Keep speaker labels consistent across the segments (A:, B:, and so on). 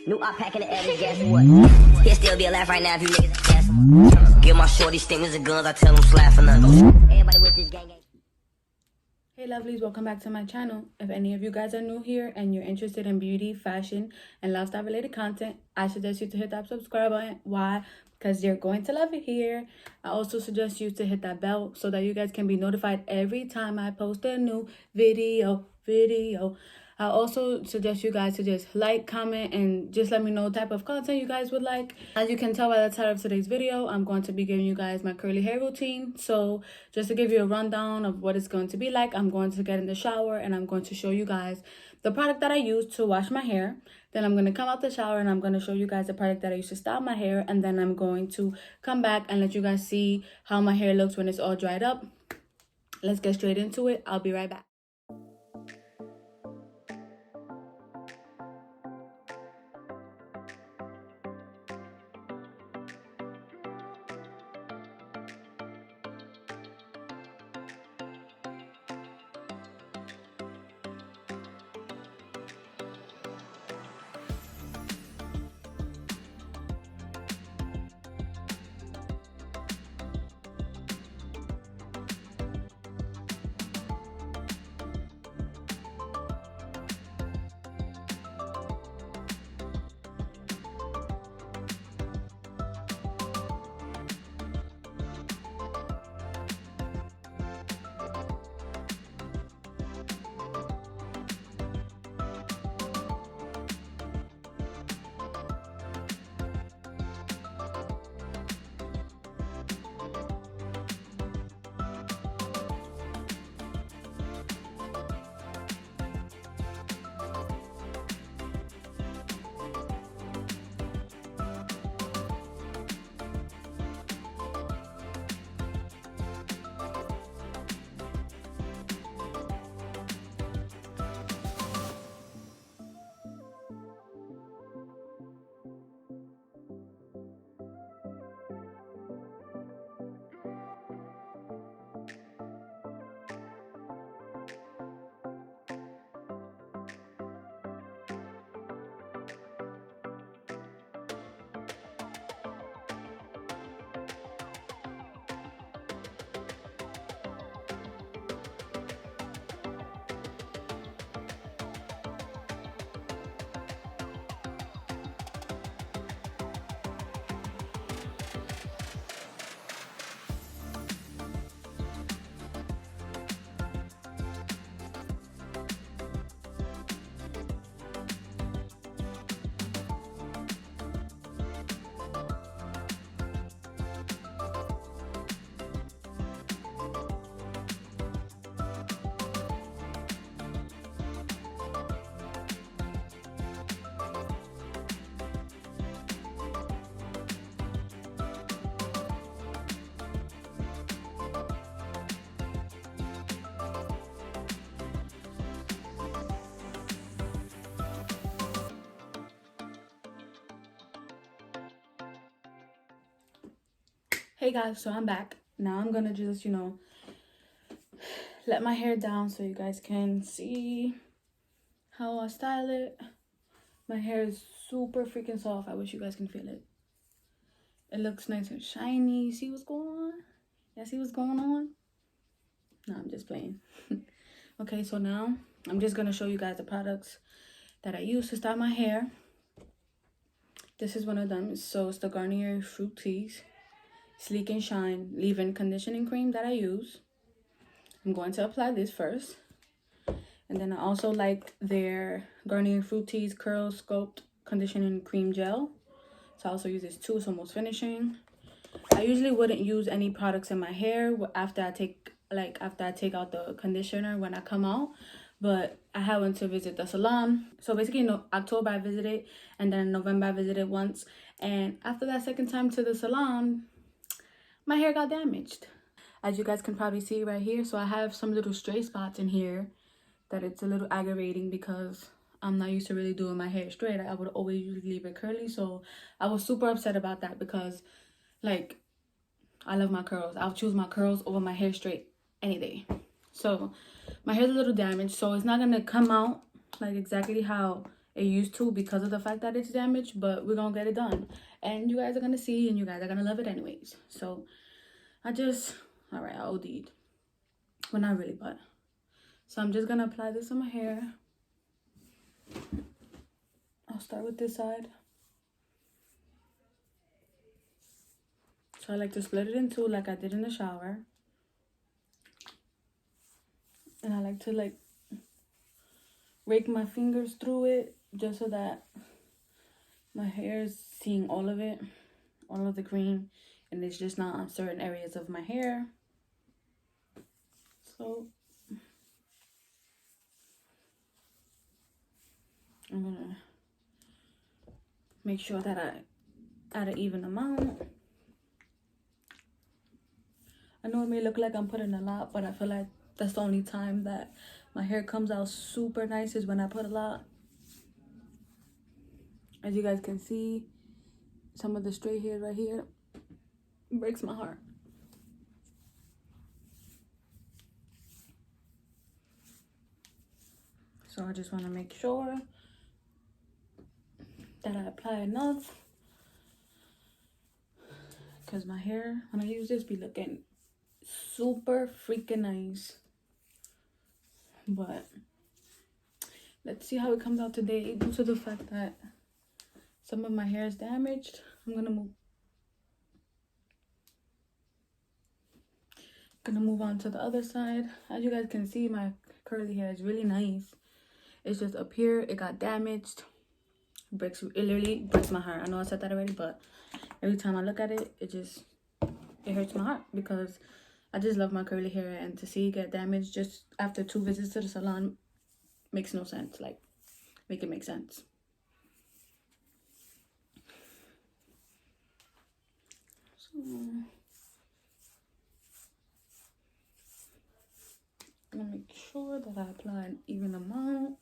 A: New op pack in the air, guess what? He'll still be alive right now if you niggas gas him. Give my shorty stingers and guns, I tell them slap for nothing. Everybody with this gang.
B: Hey lovelies, welcome back to my channel. If any of you guys are new here and you're interested in beauty, fashion, and lifestyle related content, I suggest you to hit that subscribe button. Why? Because you're going to love it here. I also suggest you to hit that bell so that you guys can be notified every time I post a new video. I also suggest you guys to just like, comment, and just let me know what type of content you guys would like. As you can tell by the title of today's video, I'm going to be giving you guys my curly hair routine. So just to give you a rundown of what it's going to be like, I'm going to get in the shower and I'm going to show you guys the product that I use to wash my hair. Then I'm going to come out the shower and I'm going to show you guys the product that I use to style my hair. And then I'm going to come back and let you guys see how my hair looks when it's all dried up. Let's get straight into it. I'll be right back. Hey guys, so I'm back. Now I'm gonna just, let my hair down so you guys can see how I style it. My hair is super freaking soft. I wish you guys can feel it. It looks nice and shiny. See what's going on? Yeah, see what's going on? No, I'm just playing. Okay, so now I'm just gonna show you guys the products that I use to style my hair. This is one of them. So it's the Garnier Fructis Sleek and Shine leave-in conditioning cream that I use. I'm going to apply this first. And then I also like their Garnier Fructis Curl Sculpt Conditioning Cream Gel. So I also use this too, it's almost finishing. I usually wouldn't use any products in my hair after I take out the conditioner when I come out. But I had went to visit the salon. So basically in October I visited, and then in November I visited once. And after that second time to the salon, my hair got damaged, as you guys can probably see right here. So I have some little stray spots in here that it's a little aggravating because I'm not used to really doing my hair straight. I would always usually leave it curly. So I was super upset about that because, like, I love my curls. I'll choose my curls over my hair straight any day. So my hair's a little damaged, so it's not gonna come out like exactly how it used to because of the fact that it's damaged, but we're gonna get it done. And you guys are gonna see, and you guys are gonna love it anyways. So I OD'd. Well, not really, but. So I'm just gonna apply this on my hair. I'll start with this side. So I like to split it in two like I did in the shower. And I like to like rake my fingers through it just so that my hair is seeing all of it, all of the cream, and it's just not on certain areas of my hair. So I'm gonna make sure that I add an even amount. I know it may look like I'm putting a lot, but I feel like that's the only time that my hair comes out super nice is when I put a lot. As you guys can see, some of the straight hair right here breaks my heart. So I just want to make sure that I apply enough, because my hair, when I use this, be looking super freaking nice. But let's see how it comes out today. Due to the fact that some of my hair is damaged, I'm gonna move on to the other side. As you guys can see, my curly hair is really nice. It's just up here, it got damaged. It literally breaks my heart. I know I said that already, but every time I look at it, it hurts my heart, because I just love my curly hair, and to see it get damaged just after 2 visits to the salon makes no sense. Like, make it make sense. So I'm gonna make sure that I apply an even amount,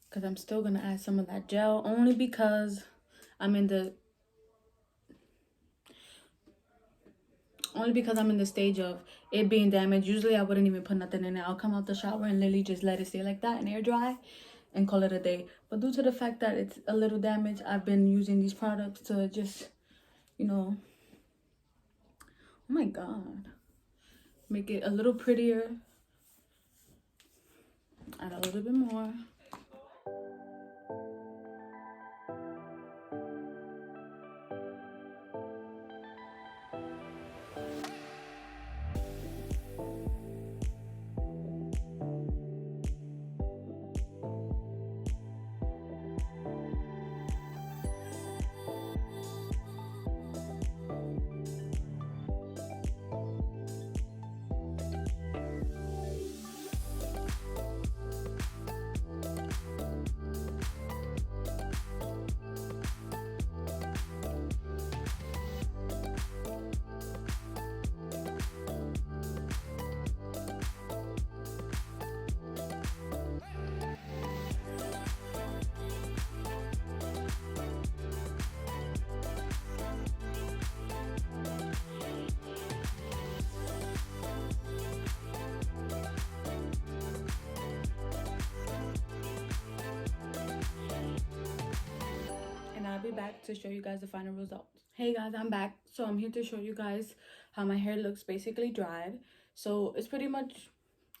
B: because I'm still gonna add some of that gel, only because I'm in the stage of it being damaged. Usually I wouldn't even put nothing in it. I'll come out the shower and literally just let it stay like that and air dry and call it a day. But due to the fact that it's a little damaged, I've been using these products to just, you know, oh my god, make it a little prettier. Add a little bit more. I'll be back to show you guys the final results. Hey guys, I'm back. So I'm here to show you guys how my hair looks basically dried. So it's pretty much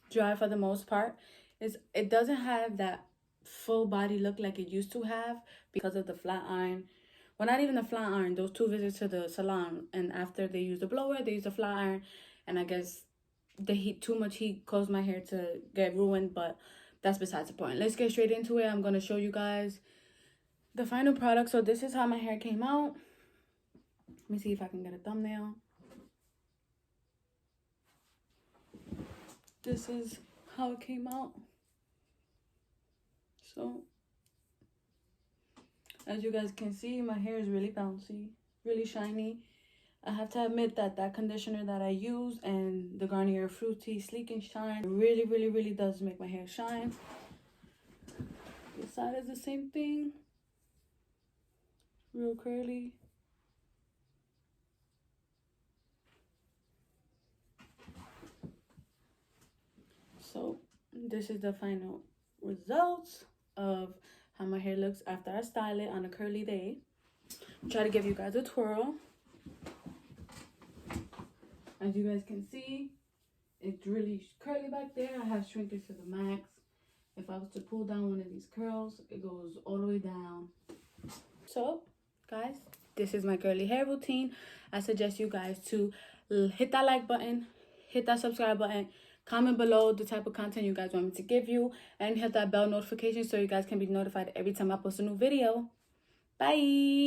B: dry for the most part. It doesn't have that full body look like it used to have because of the flat iron. Well, not even the flat iron, those 2 visits to the salon, and after they used the blower, they used the flat iron, and I guess the heat, too much heat, caused my hair to get ruined, but that's besides the point. Let's get straight into it. I'm going to show you guys the final product. So this is how my hair came out. Let me see if I can get a thumbnail. This is how it came out. So as you guys can see, my hair is really bouncy, really shiny. I have to admit that that conditioner that I use and the Garnier Fructis Sleek and Shine really does make my hair shine. This side is the same thing. Real curly. So this is the final results of how my hair looks after I style it on a curly day. Try to give you guys a twirl. As you guys can see, it's really curly back there. I have shrink it to the max. If I was to pull down one of these curls, it goes all the way down. So, guys, this is my curly hair routine. I suggest you guys to hit that like button, hit that subscribe button, comment below the type of content you guys want me to give you, and hit that bell notification so you guys can be notified every time I post a new video. Bye!